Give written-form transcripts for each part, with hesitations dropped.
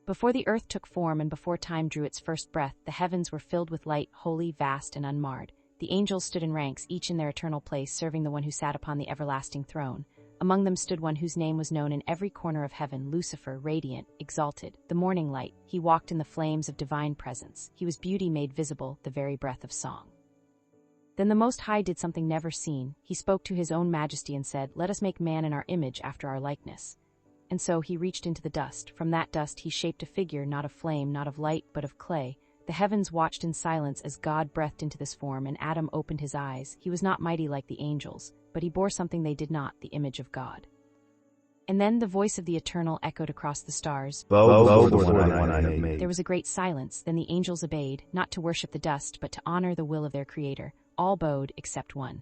Before the earth took form and before time drew its first breath, the heavens were filled with light, holy, vast, and unmarred. The angels stood in ranks, each in their eternal place, serving the one who sat upon the everlasting throne. Among them stood one whose name was known in every corner of heaven, Lucifer, radiant, exalted, the morning light. He walked in the flames of divine presence. He was beauty made visible, the very breath of song. Then the Most High did something never seen. He spoke to his own majesty and said, "Let us make man in our image, after our likeness." And so he reached into the dust. From that dust he shaped a figure, not of flame, not of light, but of clay. The heavens watched in silence as God breathed into this form, and Adam opened his eyes. He was not mighty like the angels, but he bore something they did not, the image of God. And then the voice of the Eternal echoed across the stars. Bow before the one I have made. There was a great silence. Then the angels obeyed, not to worship the dust, but to honor the will of their Creator. All bowed except one.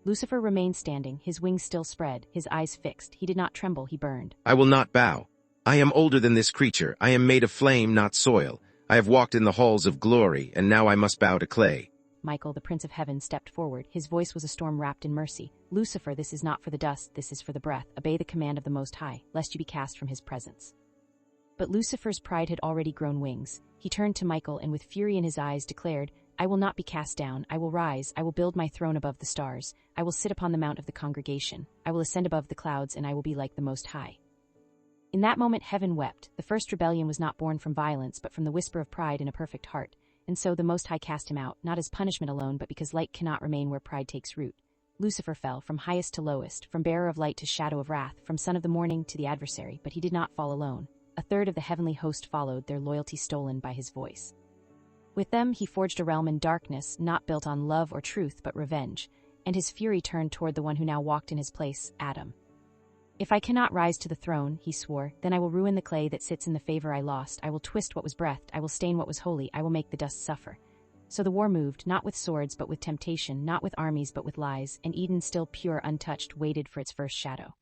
Lucifer remained standing, his wings still spread, his eyes fixed. He did not tremble, he burned. I will not bow. I am older than this creature. I am made of flame, not soil. I have walked in the halls of glory, and now I must bow to clay. Michael, the Prince of Heaven, stepped forward. His voice was a storm wrapped in mercy. Lucifer, this is not for the dust, this is for the breath. Obey the command of the Most High, lest you be cast from his presence. But Lucifer's pride had already grown wings. He turned to Michael and with fury in his eyes declared, "I will not be cast down. I will rise. I will build my throne above the stars. I will sit upon the mount of the congregation. I will ascend above the clouds, and I will be like the Most High." In that moment heaven wept. The first rebellion was not born from violence, but from the whisper of pride in a perfect heart. And so the Most High cast him out, not as punishment alone, but because light cannot remain where pride takes root. Lucifer fell, from highest to lowest, from bearer of light to shadow of wrath, from son of the morning to the adversary, but he did not fall alone. A third of the heavenly host followed, their loyalty stolen by his voice. With them he forged a realm in darkness, not built on love or truth, but revenge, and his fury turned toward the one who now walked in his place, Adam. "If I cannot rise to the throne," he swore, "then I will ruin the clay that sits in the favor I lost. I will twist what was breathed, I will stain what was holy, I will make the dust suffer." So the war moved, not with swords but with temptation, not with armies but with lies, and Eden, still pure, untouched, waited for its first shadow.